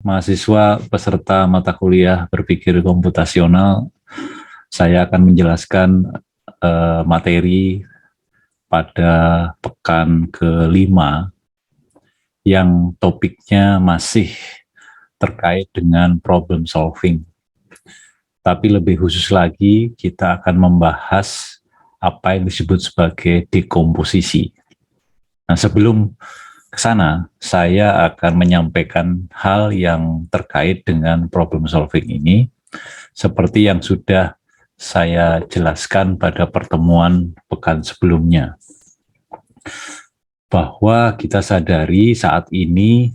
mahasiswa peserta mata kuliah berpikir komputasional. Saya akan menjelaskan materi pada pekan kelima yang topiknya masih terkait dengan problem solving. Tapi lebih khusus lagi, kita akan membahas apa yang disebut sebagai dekomposisi. Nah, sebelum ke sana, saya akan menyampaikan hal yang terkait dengan problem solving ini, seperti yang sudah saya jelaskan pada pertemuan pekan sebelumnya. Bahwa kita sadari saat ini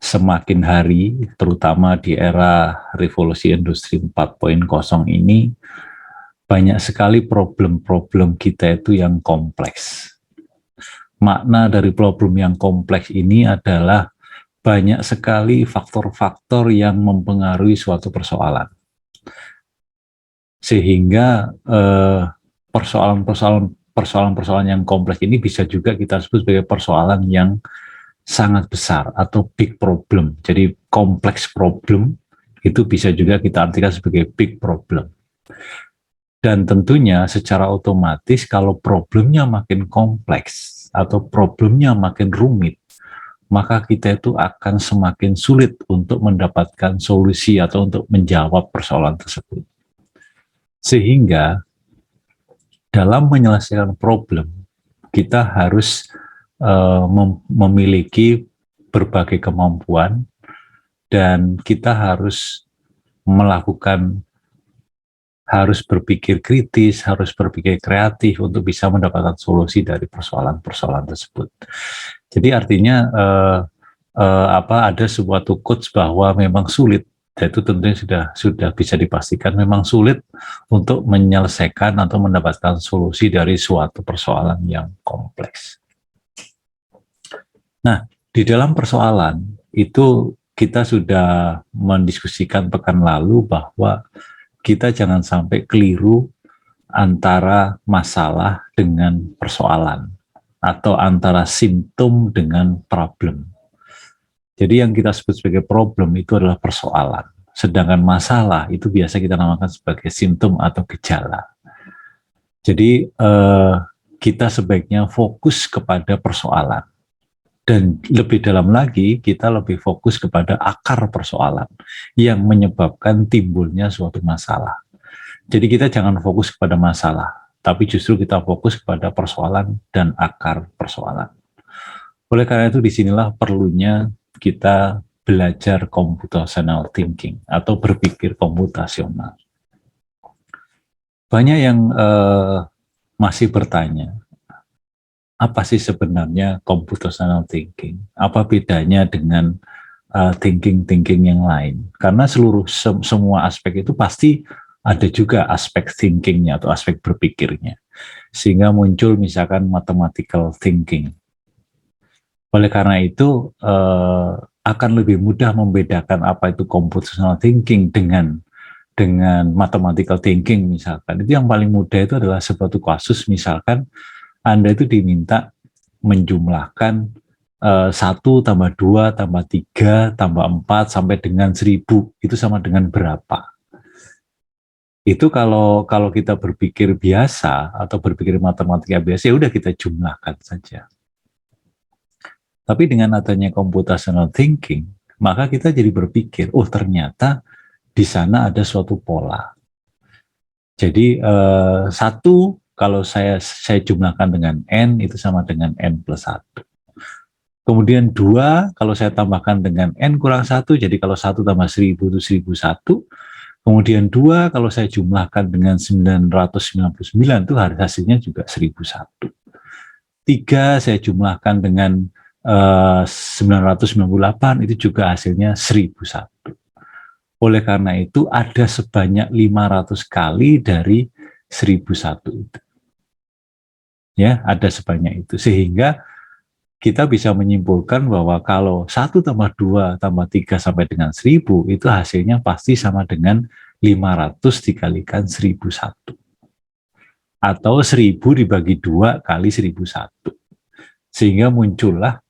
semakin hari, terutama di era revolusi industri 4.0 ini, banyak sekali problem-problem kita itu yang kompleks. Makna dari problem yang kompleks ini adalah banyak sekali faktor-faktor yang mempengaruhi suatu persoalan. Sehingga persoalan-persoalan yang kompleks ini bisa juga kita sebut sebagai persoalan yang sangat besar atau big problem. Jadi kompleks problem itu bisa juga kita artikan sebagai big problem. Dan tentunya secara otomatis kalau problemnya makin kompleks atau problemnya makin rumit, maka kita itu akan semakin sulit untuk mendapatkan solusi atau untuk menjawab persoalan tersebut. Sehingga dalam menyelesaikan problem, kita harus memiliki berbagai kemampuan dan kita harus berpikir kritis, harus berpikir kreatif untuk bisa mendapatkan solusi dari persoalan-persoalan tersebut. Jadi artinya ada sebuah quotes bahwa memang sulit, itu tentunya sudah bisa dipastikan memang sulit untuk menyelesaikan atau mendapatkan solusi dari suatu persoalan yang kompleks. Nah, di dalam persoalan itu kita sudah mendiskusikan pekan lalu bahwa kita jangan sampai keliru antara masalah dengan persoalan atau antara simptom dengan problem. Jadi yang kita sebut sebagai problem itu adalah persoalan, sedangkan masalah itu biasa kita namakan sebagai simptom atau gejala. Jadi kita sebaiknya fokus kepada persoalan. Dan lebih dalam lagi, kita lebih fokus kepada akar persoalan yang menyebabkan timbulnya suatu masalah. Jadi kita jangan fokus kepada masalah, tapi justru kita fokus kepada persoalan dan akar persoalan. Oleh karena itu, disinilah perlunya kita belajar computational thinking atau berpikir komputasional. Banyak yang masih bertanya, apa sih sebenarnya computational thinking? Apa bedanya dengan thinking yang lain? Karena semua aspek itu pasti ada juga aspek thinkingnya atau aspek berpikirnya. Sehingga muncul misalkan mathematical thinking. Oleh karena itu akan lebih mudah membedakan apa itu computational thinking dengan mathematical thinking misalkan. Itu yang paling mudah itu adalah suatu kasus misalkan Anda itu diminta menjumlahkan 1 tambah 2 tambah 3 tambah 4 sampai dengan 1000, itu sama dengan berapa? Itu kalau kita berpikir biasa atau berpikir matematika biasa, ya udah kita jumlahkan saja. Tapi dengan adanya computational thinking, maka kita jadi berpikir, oh ternyata di sana ada suatu pola. Jadi 1 kalau saya jumlahkan dengan N itu sama dengan N plus 1. Kemudian 2 kalau saya tambahkan dengan N kurang 1, jadi kalau 1 tambah 1000 itu 1001. Kemudian 2 kalau saya jumlahkan dengan 999 itu hasilnya juga 1001. 3 saya jumlahkan dengan 998 itu juga hasilnya 1001. Oleh karena itu ada sebanyak 500 kali dari 1001 itu. Ya, ada sebanyak itu. Sehingga kita bisa menyimpulkan bahwa kalau 1 tambah 2 tambah 3 sampai dengan 1000 itu hasilnya pasti sama dengan 500 dikalikan 1001. Atau 1000 dibagi 2 kali 1001. Sehingga muncullah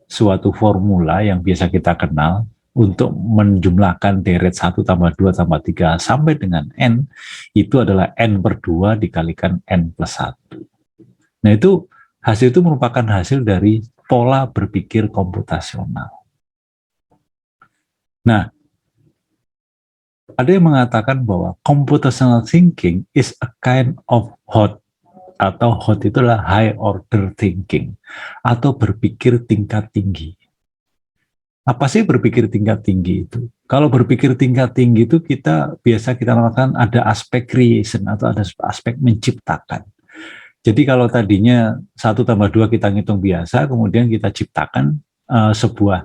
suatu formula yang biasa kita kenal untuk menjumlahkan deret 1 tambah 2 tambah 3 sampai dengan N, itu adalah N per 2 dikalikan N plus 1. Nah itu hasil itu merupakan hasil dari pola berpikir komputasional. Nah, ada yang mengatakan bahwa computational thinking is a kind of hot, atau hot itu adalah high order thinking, atau berpikir tingkat tinggi. Apa sih berpikir tingkat tinggi itu? Kalau berpikir tingkat tinggi itu biasa kita namakan ada aspek creation atau ada aspek menciptakan. Jadi kalau tadinya 1 tambah 2 kita ngitung biasa, kemudian kita ciptakan sebuah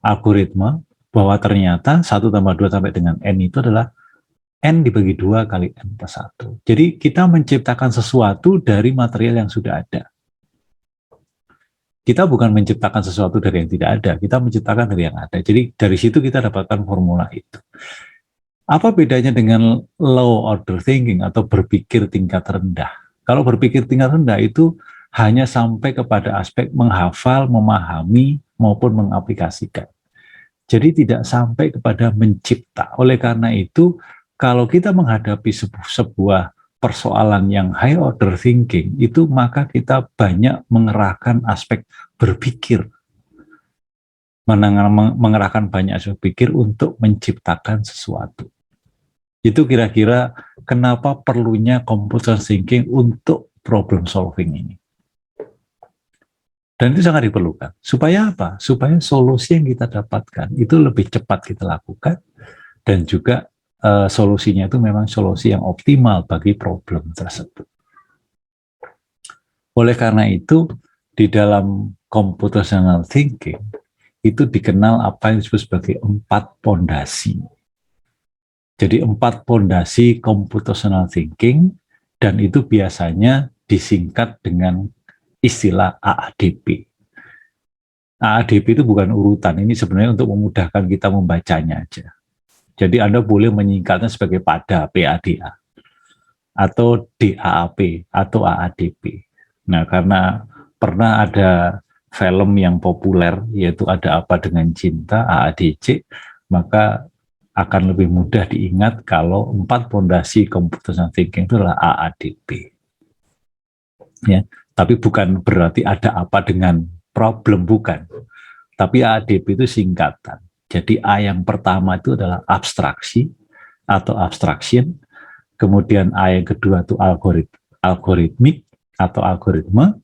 algoritma bahwa ternyata 1 tambah 2 sampai dengan N itu adalah N dibagi 2 kali N plus 1. Jadi kita menciptakan sesuatu dari material yang sudah ada. Kita bukan menciptakan sesuatu dari yang tidak ada, kita menciptakan dari yang ada. Jadi dari situ kita dapatkan formula itu. Apa bedanya dengan low order thinking atau berpikir tingkat rendah? Kalau berpikir tingkat rendah itu hanya sampai kepada aspek menghafal, memahami, maupun mengaplikasikan. Jadi tidak sampai kepada mencipta. Oleh karena itu, kalau kita menghadapi sebuah persoalan yang high order thinking, itu maka kita banyak mengerahkan aspek berpikir. Mengerahkan banyak aspek berpikir untuk menciptakan sesuatu. Itu kira-kira kenapa perlunya computational thinking untuk problem solving ini. Dan itu sangat diperlukan. Supaya apa? Supaya solusi yang kita dapatkan itu lebih cepat kita lakukan, dan juga solusinya itu memang solusi yang optimal bagi problem tersebut. Oleh karena itu, di dalam computational thinking, itu dikenal apa yang disebut sebagai 4 pondasi. Jadi 4 pondasi computational thinking, dan itu biasanya disingkat dengan istilah AADP. AADP itu bukan urutan, ini sebenarnya untuk memudahkan kita membacanya aja. Jadi Anda boleh menyingkatnya sebagai PADA, PADA, atau DAAP, atau AADP. Nah, karena pernah ada film yang populer, yaitu Ada Apa Dengan Cinta, AADC, maka akan lebih mudah diingat kalau 4 pondasi computational thinking itu adalah AADP. Ya, tapi bukan berarti ada apa dengan problem, bukan. Tapi AADP itu singkatan. Jadi A yang pertama itu adalah abstraksi atau abstraction, kemudian A yang kedua itu algoritmik atau algoritma,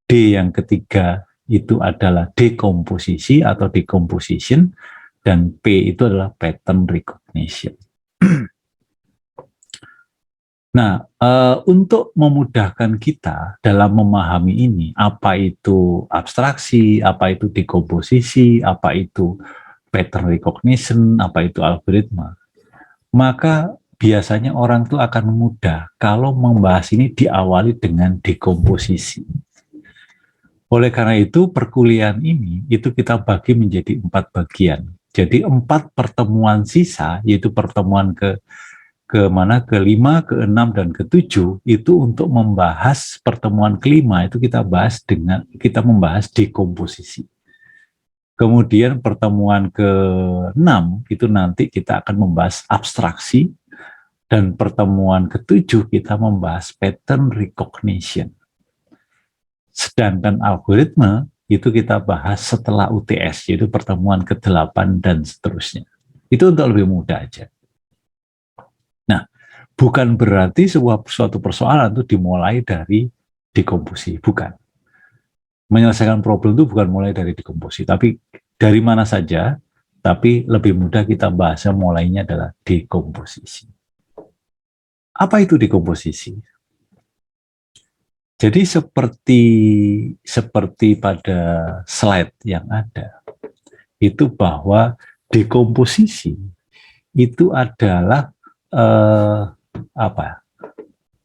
D yang ketiga itu adalah dekomposisi atau decomposition, dan P itu adalah pattern recognition. Nah, untuk memudahkan kita dalam memahami ini, apa itu abstraksi, apa itu dekomposisi, apa itu pattern recognition, apa itu algoritma, maka biasanya orang itu akan mudah kalau membahas ini diawali dengan dekomposisi. Oleh karena itu, perkuliahan ini itu kita bagi menjadi 4 bagian. Jadi 4 pertemuan sisa, yaitu pertemuan ke-5, ke-6, dan ke-7, itu untuk membahas pertemuan kelima, itu kita membahas dekomposisi. Kemudian pertemuan ke-6 itu nanti kita akan membahas abstraksi, dan pertemuan ke-7 kita membahas pattern recognition. Sedangkan algoritma itu kita bahas setelah UTS, yaitu pertemuan ke-8 dan seterusnya. Itu untuk lebih mudah aja. Nah, bukan berarti suatu persoalan itu dimulai dari dekomposisi, bukan. Menyelesaikan problem itu bukan mulai dari dekomposisi, tapi dari mana saja, tapi lebih mudah kita bahasnya mulainya adalah dekomposisi. Apa itu dekomposisi? Jadi seperti pada slide yang ada, itu bahwa dekomposisi itu adalah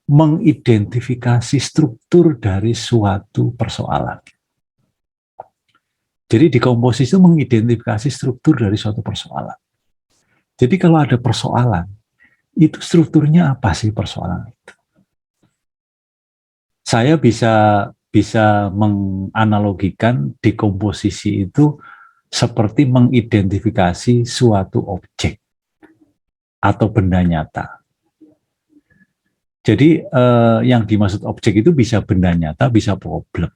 mengidentifikasi struktur dari suatu persoalan. Jadi dekomposisi itu mengidentifikasi struktur dari suatu persoalan. Jadi kalau ada persoalan, itu strukturnya apa sih persoalan itu? Saya bisa bisa menganalogikan dekomposisi itu seperti mengidentifikasi suatu objek atau benda nyata. Jadi yang dimaksud objek itu bisa benda nyata, bisa problem.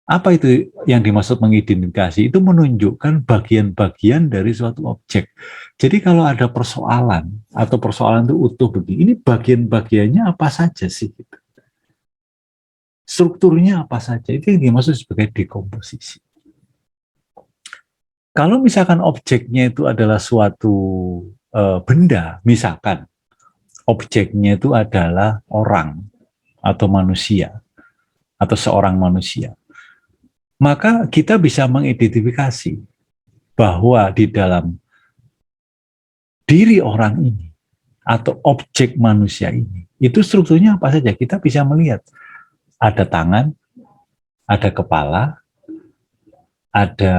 Apa itu yang dimaksud mengidentifikasi? Itu menunjukkan bagian-bagian dari suatu objek. Jadi kalau ada persoalan atau persoalan itu utuh begini, ini bagian-bagiannya apa saja sih? Strukturnya apa saja? Itu yang dimaksud sebagai dekomposisi. Kalau misalkan objeknya itu adalah suatu benda, misalkan objeknya itu adalah orang atau manusia atau seorang manusia, maka kita bisa mengidentifikasi bahwa di dalam diri orang ini atau objek manusia ini, itu strukturnya apa saja. Kita bisa melihat ada tangan, ada kepala, ada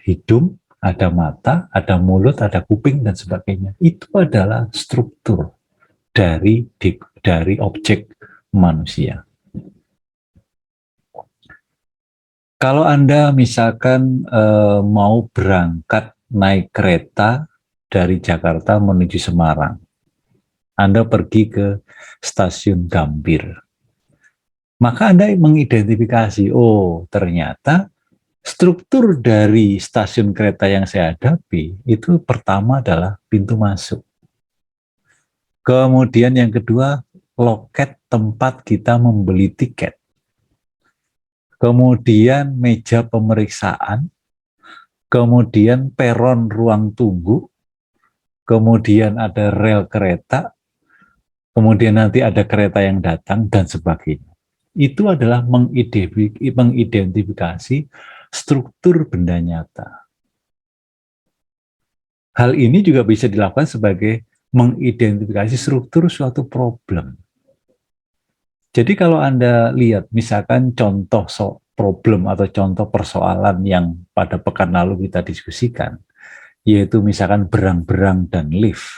hidung, ada mata, ada mulut, ada kuping, dan sebagainya. Itu adalah struktur dari objek manusia. Kalau Anda misalkan mau berangkat naik kereta dari Jakarta menuju Semarang, Anda pergi ke stasiun Gambir, maka Anda mengidentifikasi, oh ternyata struktur dari stasiun kereta yang saya hadapi itu pertama adalah pintu masuk. Kemudian yang kedua, loket tempat kita membeli tiket. Kemudian meja pemeriksaan, kemudian peron ruang tunggu, kemudian ada rel kereta, kemudian nanti ada kereta yang datang, dan sebagainya. Itu adalah mengidentifikasi struktur benda nyata. Hal ini juga bisa dilakukan sebagai mengidentifikasi struktur suatu problem. Jadi kalau Anda lihat misalkan contoh problem atau contoh persoalan yang pada pekan lalu kita diskusikan, yaitu misalkan berang-berang dan lift,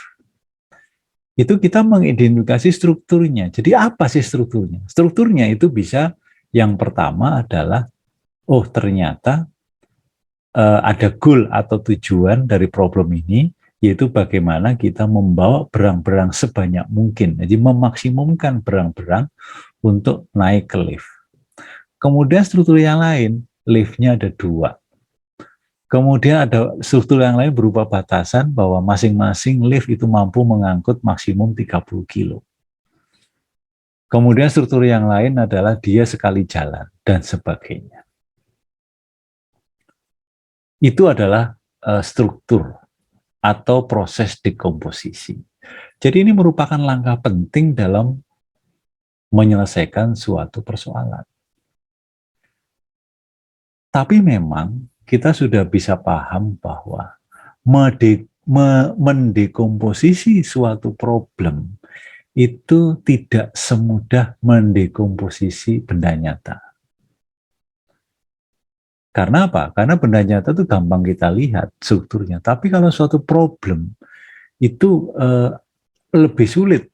itu kita mengidentifikasi strukturnya. Jadi apa sih strukturnya? Strukturnya itu bisa, yang pertama adalah, oh ternyata ada goal atau tujuan dari problem ini, yaitu bagaimana kita membawa berang-berang sebanyak mungkin. Jadi memaksimumkan berang-berang untuk naik ke lift. Kemudian struktur yang lain, liftnya ada 2. Kemudian ada struktur yang lain berupa batasan bahwa masing-masing lift itu mampu mengangkut maksimum 30 kilo. Kemudian struktur yang lain adalah dia sekali jalan, dan sebagainya. Itu adalah struktur atau proses dekomposisi. Jadi ini merupakan langkah penting dalam menyelesaikan suatu persoalan. Tapi memang kita sudah bisa paham bahwa mendekomposisi suatu problem itu tidak semudah mendekomposisi benda nyata. Karena apa? Karena benda nyata itu gampang kita lihat strukturnya. Tapi kalau suatu problem itu lebih sulit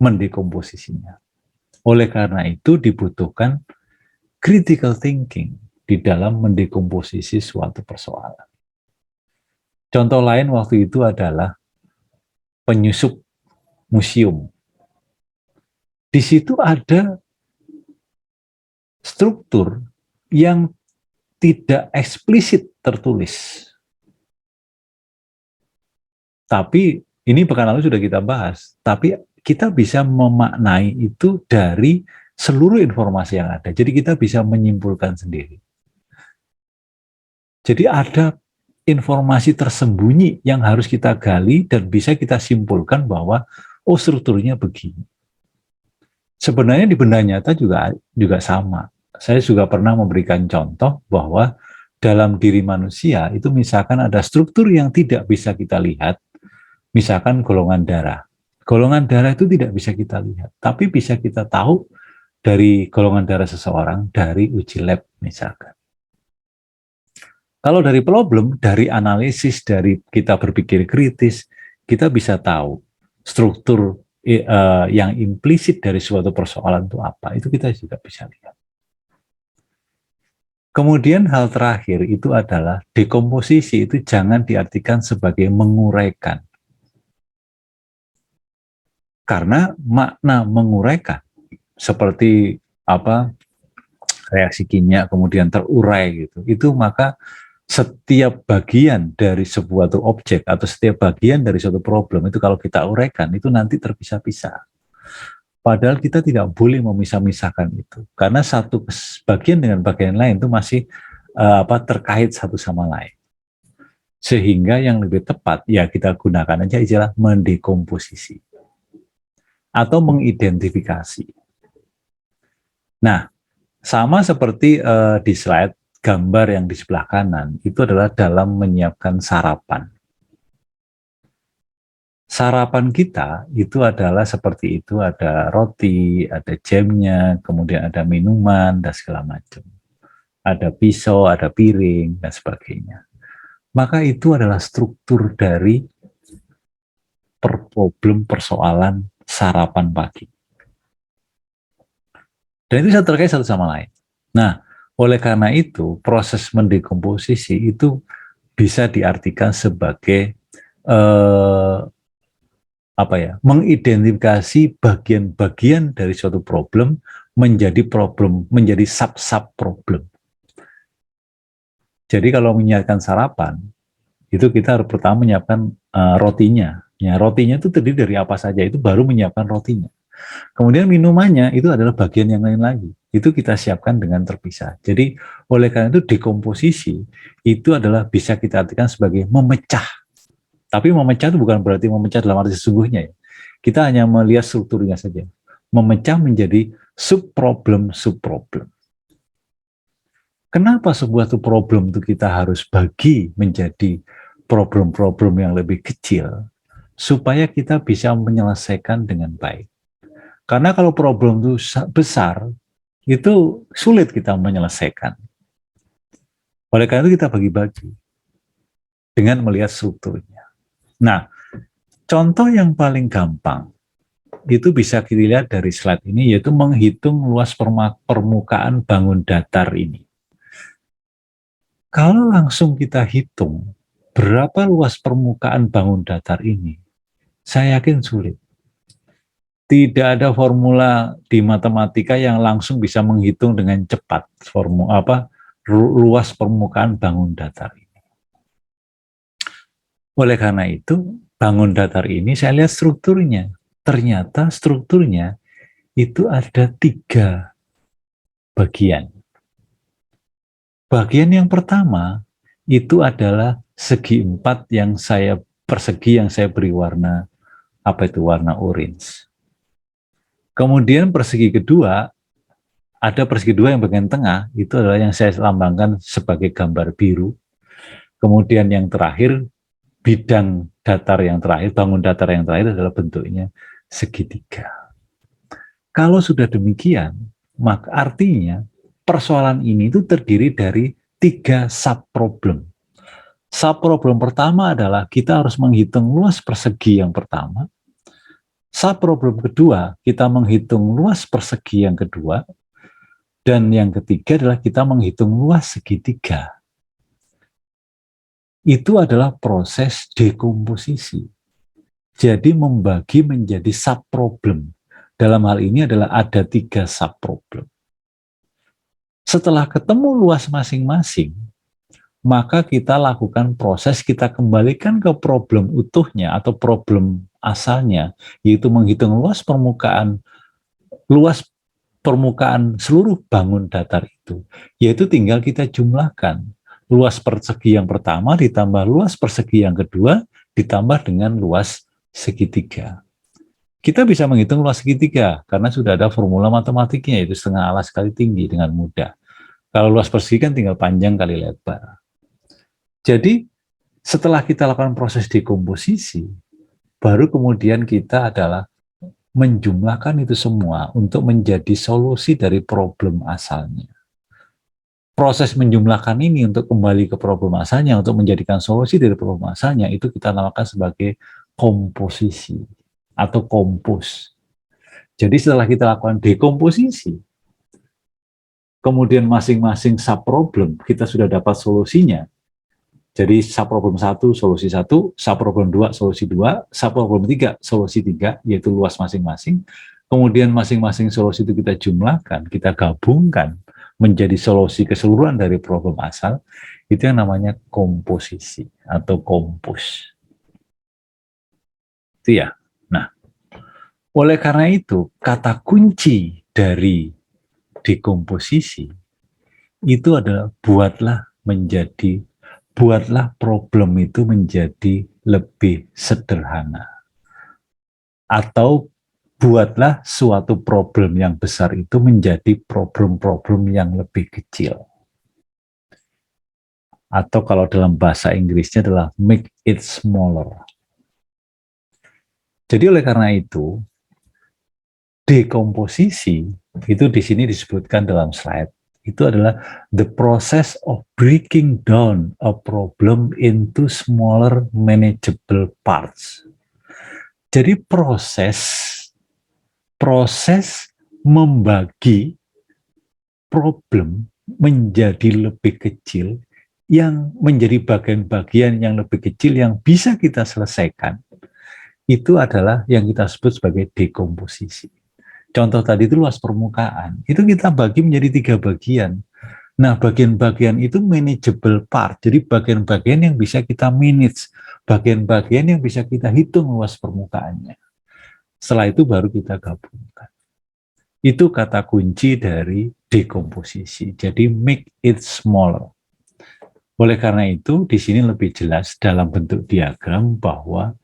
mendekomposisinya. Oleh karena itu dibutuhkan critical thinking di dalam mendekomposisi suatu persoalan. Contoh lain waktu itu adalah penyusup museum. Di situ ada struktur yang tidak eksplisit tertulis. Tapi ini pekan lalu sudah kita bahas, tapi kita bisa memaknai itu dari seluruh informasi yang ada. Jadi kita bisa menyimpulkan sendiri. Jadi ada informasi tersembunyi yang harus kita gali dan bisa kita simpulkan bahwa oh strukturnya begini. Sebenarnya di benda nyata juga sama. Saya juga pernah memberikan contoh bahwa dalam diri manusia itu misalkan ada struktur yang tidak bisa kita lihat, misalkan golongan darah. Golongan darah itu tidak bisa kita lihat, tapi bisa kita tahu dari golongan darah seseorang dari uji lab misalkan. Kalau dari problem, dari analisis, dari kita berpikir kritis, kita bisa tahu struktur yang implisit dari suatu persoalan itu apa, itu kita juga bisa lihat. Kemudian hal terakhir itu adalah dekomposisi itu jangan diartikan sebagai menguraikan. Karena makna menguraikan seperti apa reaksi kimia kemudian terurai gitu, itu maka setiap bagian dari sebuah objek atau setiap bagian dari suatu problem itu kalau kita uraikan itu nanti terpisah-pisah. Padahal kita tidak boleh memisah-misahkan itu, karena satu bagian dengan bagian lain itu masih terkait satu sama lain. Sehingga yang lebih tepat ya kita gunakan aja istilah mendekomposisi atau mengidentifikasi. Nah, sama seperti di slide gambar yang di sebelah kanan itu adalah dalam menyiapkan sarapan. Sarapan kita itu adalah seperti itu, ada roti, ada jamnya, kemudian ada minuman, dan segala macam. Ada pisau, ada piring, dan sebagainya. Maka itu adalah struktur dari problem persoalan sarapan pagi. Dan itu terkait satu sama lain. Nah, oleh karena itu, proses mendekomposisi itu bisa diartikan sebagai mengidentifikasi bagian-bagian dari suatu problem menjadi sub-sub problem. Jadi kalau menyiapkan sarapan, itu kita harus pertama menyiapkan rotinya. Ya, rotinya itu terdiri dari apa saja, itu baru menyiapkan rotinya. Kemudian minumannya itu adalah bagian yang lain lagi. Itu kita siapkan dengan terpisah. Jadi oleh karena itu dekomposisi itu adalah bisa kita artikan sebagai memecah. Tapi memecah itu bukan berarti memecah dalam arti sesungguhnya ya. Kita hanya melihat strukturnya saja. Memecah menjadi sub-problem. Kenapa sebuah problem itu kita harus bagi menjadi problem-problem yang lebih kecil supaya kita bisa menyelesaikan dengan baik. Karena kalau problem itu besar, itu sulit kita menyelesaikan. Oleh karena itu kita bagi-bagi dengan melihat strukturnya. Nah, contoh yang paling gampang itu bisa kita lihat dari slide ini, yaitu menghitung luas permukaan bangun datar ini. Kalau langsung kita hitung berapa luas permukaan bangun datar ini, saya yakin sulit. Tidak ada formula di matematika yang langsung bisa menghitung dengan cepat luas permukaan bangun datar ini. Oleh karena itu, bangun datar ini saya lihat strukturnya. Ternyata strukturnya itu ada 3 bagian. Bagian yang pertama itu adalah segi 4 yang saya beri warna warna orange. Kemudian persegi kedua, ada persegi kedua yang bagian tengah, itu adalah yang saya lambangkan sebagai gambar biru. Kemudian yang terakhir, bidang datar yang terakhir, bangun datar yang terakhir adalah bentuknya segitiga. Kalau sudah demikian, maka artinya persoalan ini itu terdiri dari 3 sub-problem. Sub-problem pertama adalah kita harus menghitung luas persegi yang pertama. Sub-problem kedua, kita menghitung luas persegi yang kedua. Dan yang ketiga adalah kita menghitung luas segitiga. Itu adalah proses dekomposisi. Jadi membagi menjadi sub-problem. Dalam hal ini adalah ada 3 sub-problem. Setelah ketemu luas masing-masing, maka kita lakukan proses, kita kembalikan ke problem utuhnya atau problem asalnya, yaitu menghitung luas permukaan seluruh bangun datar itu, yaitu tinggal kita jumlahkan luas persegi yang pertama ditambah luas persegi yang kedua ditambah dengan luas segitiga. Kita bisa menghitung luas segitiga karena sudah ada formula matematiknya, yaitu setengah alas kali tinggi dengan mudah. Kalau luas persegi kan tinggal panjang kali lebar. Jadi setelah kita lakukan proses dekomposisi, baru kemudian kita adalah menjumlahkan itu semua untuk menjadi solusi dari problem asalnya. Proses menjumlahkan ini untuk kembali ke problem asalnya, untuk menjadikan solusi dari problem asalnya, itu kita namakan sebagai komposisi. atau kompos. Jadi setelah kita lakukan dekomposisi, kemudian masing-masing subproblem kita sudah dapat solusinya. Jadi subproblem 1 solusi 1, subproblem 2 solusi 2, subproblem 3 solusi 3, yaitu luas masing-masing. Kemudian masing-masing solusi itu kita jumlahkan, kita gabungkan menjadi solusi keseluruhan dari problem asal. Itu yang namanya komposisi atau kompos. Itu ya. Nah, oleh karena itu, kata kunci dari dekomposisi itu adalah buatlah problem itu menjadi lebih sederhana. Atau buatlah suatu problem yang besar itu menjadi problem-problem yang lebih kecil. Atau kalau dalam bahasa Inggrisnya adalah make it smaller. Jadi oleh karena itu, dekomposisi itu di sini disebutkan dalam slide, itu adalah the process of breaking down a problem into smaller manageable parts. Jadi proses membagi problem menjadi lebih kecil, yang menjadi bagian-bagian yang lebih kecil yang bisa kita selesaikan, itu adalah yang kita sebut sebagai dekomposisi. Contoh tadi itu luas permukaan, itu kita bagi menjadi 3 bagian. Nah, bagian-bagian itu manageable part, jadi bagian-bagian yang bisa kita manage, bagian-bagian yang bisa kita hitung luas permukaannya. Setelah itu baru kita gabungkan. Itu kata kunci dari dekomposisi. Jadi make it smaller. Oleh karena itu, di sini lebih jelas dalam bentuk diagram bahwa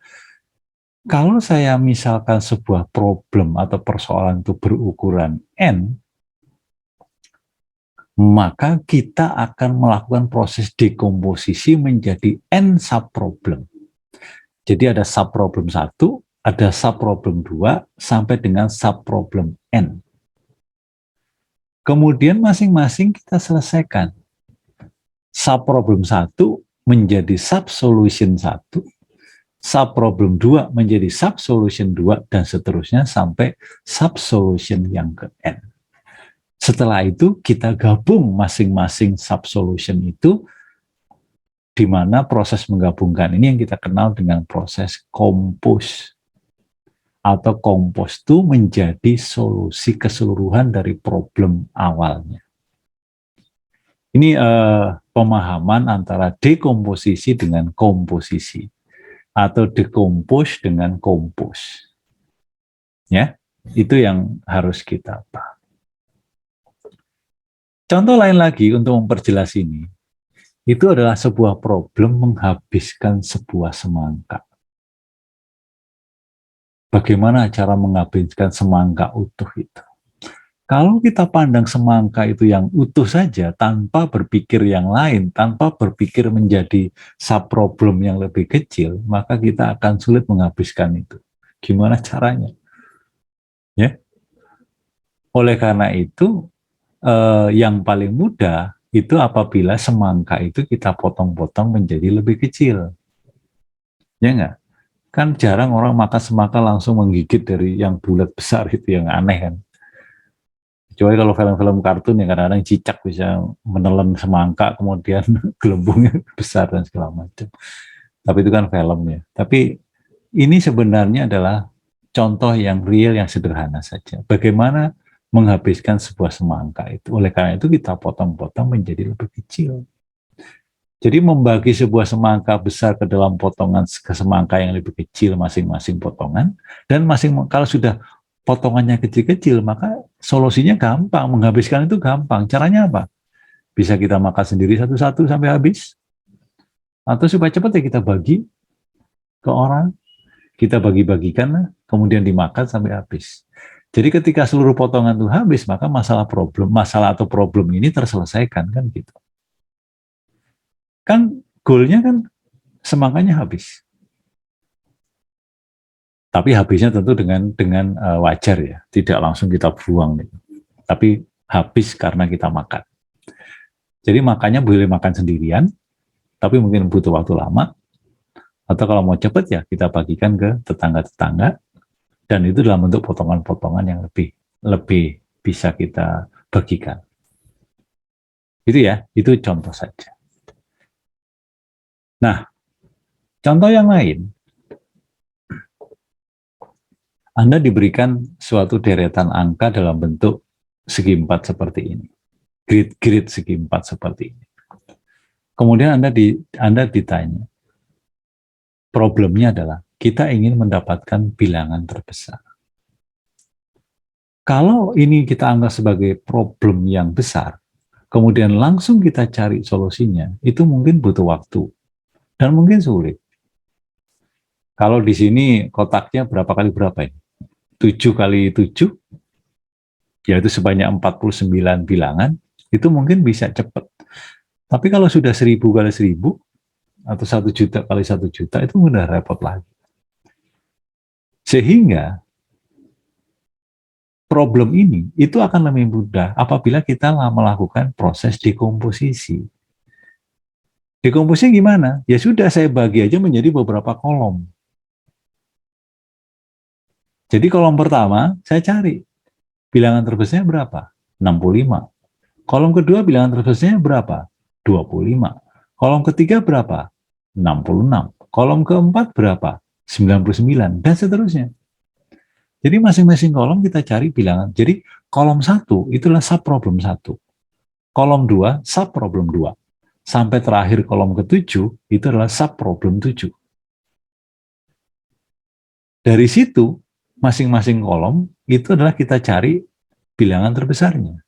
kalau saya misalkan sebuah problem atau persoalan itu berukuran N, maka kita akan melakukan proses dekomposisi menjadi N subproblem. Jadi ada subproblem 1, ada subproblem 2, sampai dengan subproblem N. Kemudian masing-masing kita selesaikan. Subproblem 1 menjadi subsolution 1, subproblem 2 menjadi subsolution 2, dan seterusnya sampai subsolution yang ke N. Setelah itu kita gabung masing-masing subsolution itu, di mana proses menggabungkan ini yang kita kenal dengan proses kompos. Atau kompos itu menjadi solusi keseluruhan dari problem awalnya. Ini pemahaman antara dekomposisi dengan komposisi, atau dekompos dengan kompos. Ya, itu yang harus kita paham. Contoh lain lagi untuk memperjelas ini, itu adalah sebuah problem menghabiskan sebuah semangka. Bagaimana cara menghabiskan semangka utuh itu? Kalau kita pandang semangka itu yang utuh saja, tanpa berpikir yang lain, tanpa berpikir menjadi subproblem yang lebih kecil, maka kita akan sulit menghabiskan itu. Gimana caranya? Ya. Oleh karena itu, yang paling mudah itu apabila semangka itu kita potong-potong menjadi lebih kecil. Ya enggak? Kan jarang orang makan semangka langsung menggigit dari yang bulat besar itu, yang aneh kan. Kecuali kalau film-film kartun yang kadang-kadang cicak bisa menelan semangka, kemudian gelembungnya besar dan segala macam. Tapi itu kan film ya. Tapi ini sebenarnya adalah contoh yang real, yang sederhana saja. Bagaimana menghabiskan sebuah semangka itu. Oleh karena itu kita potong-potong menjadi lebih kecil. Jadi membagi sebuah semangka besar ke dalam potongan ke semangka yang lebih kecil masing-masing potongan, dan kalau sudah potongannya kecil-kecil, maka solusinya gampang, menghabiskan itu gampang. Caranya apa? Bisa kita makan sendiri satu-satu sampai habis, atau supaya cepat ya kita bagi ke orang, kita bagi-bagikan, kemudian dimakan sampai habis. Jadi ketika seluruh potongan itu habis, maka masalah atau problem ini terselesaikan, kan gitu. Kan goalnya kan semangkanya habis. Tapi habisnya tentu dengan wajar ya, tidak langsung kita buang gitu. Tapi habis karena kita makan. Jadi makannya boleh makan sendirian, tapi mungkin butuh waktu lama. Atau kalau mau cepat ya kita bagikan ke tetangga-tetangga, Dan itu dalam bentuk potongan-potongan yang lebih bisa kita bagikan. Itu ya, itu contoh saja. Nah, contoh yang lain, Anda diberikan suatu deretan angka dalam bentuk segi empat seperti ini, grid segi empat seperti ini. Kemudian Anda ditanya, problemnya adalah kita ingin mendapatkan bilangan terbesar. Kalau ini kita anggap sebagai problem yang besar, kemudian langsung kita cari solusinya, itu mungkin butuh waktu dan mungkin sulit. Kalau di sini kotaknya berapa kali berapa ini? 7 kali 7, yaitu sebanyak 49 bilangan, itu mungkin bisa cepat. Tapi kalau sudah 1000 kali 1000, atau 1 juta kali 1 juta, itu udah repot lagi. Sehingga problem ini itu akan lebih mudah apabila kita melakukan proses dekomposisi. Dekomposisi gimana? Ya sudah, saya bagi aja menjadi beberapa kolom. Jadi kolom pertama, saya cari bilangan terbesarnya berapa? 65. Kolom kedua bilangan terbesarnya berapa? 25. Kolom ketiga berapa? 66. Kolom keempat berapa? 99. Dan seterusnya. Jadi masing-masing kolom kita cari bilangan. Jadi kolom 1 itulah subproblem 1. Kolom 2, subproblem 2. Sampai terakhir kolom ke-7, itu adalah subproblem 7. Dari situ, masing-masing kolom itu adalah kita cari bilangan terbesarnya.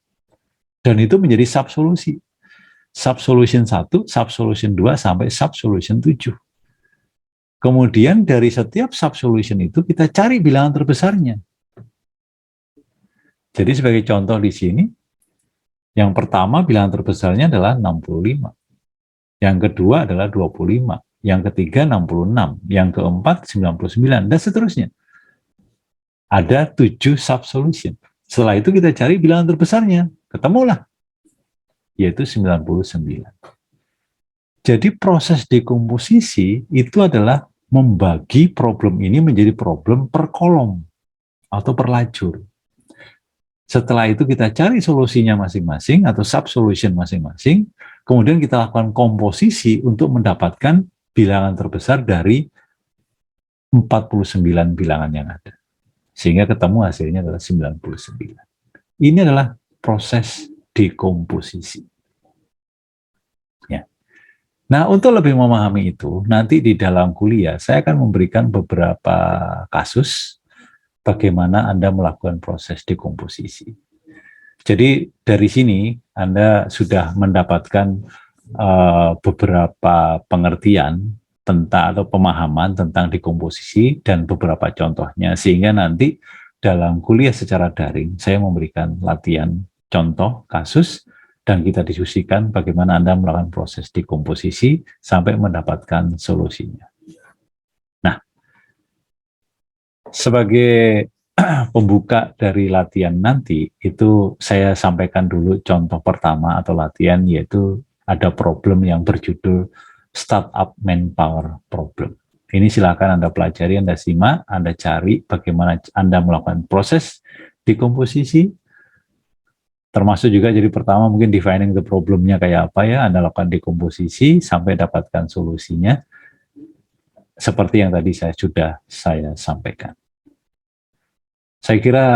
Dan itu menjadi subsolusi. Subsolution 1, subsolution 2, sampai subsolution 7. Kemudian dari setiap subsolution itu kita cari bilangan terbesarnya. Jadi sebagai contoh di sini, yang pertama bilangan terbesarnya adalah 65. Yang kedua adalah 25. Yang ketiga 66. Yang keempat 99. Dan seterusnya. Ada 7 subsolution. Setelah itu kita cari bilangan terbesarnya. Ketemulah. Yaitu 99. Jadi proses dekomposisi itu adalah membagi problem ini menjadi problem per kolom atau per lajur. Setelah itu kita cari solusinya masing-masing atau subsolution masing-masing, kemudian kita lakukan komposisi untuk mendapatkan bilangan terbesar dari 49 bilangan yang ada. Sehingga ketemu hasilnya adalah 99. Ini adalah proses dekomposisi. Ya. Nah, untuk lebih memahami itu, nanti di dalam kuliah saya akan memberikan beberapa kasus bagaimana Anda melakukan proses dekomposisi. Jadi dari sini Anda sudah mendapatkan beberapa pengertian tentang atau pemahaman tentang dekomposisi dan beberapa contohnya, sehingga nanti dalam kuliah secara daring saya memberikan latihan contoh kasus dan kita diskusikan bagaimana Anda melakukan proses dekomposisi sampai mendapatkan solusinya. Nah, sebagai pembuka dari latihan nanti, itu saya sampaikan dulu contoh pertama atau latihan, yaitu ada problem yang berjudul Startup Manpower Problem. Ini silakan Anda pelajari, Anda simak, Anda cari bagaimana Anda melakukan proses dekomposisi, termasuk juga jadi pertama mungkin defining the problemnya kayak apa ya, Anda lakukan dekomposisi sampai dapatkan solusinya, seperti yang tadi saya sampaikan. Saya kira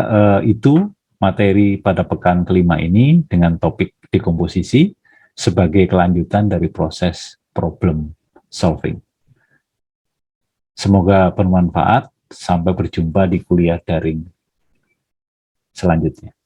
itu materi pada pekan kelima ini dengan topik dekomposisi sebagai kelanjutan dari proses problem solving. Semoga bermanfaat. Sampai berjumpa di kuliah daring selanjutnya.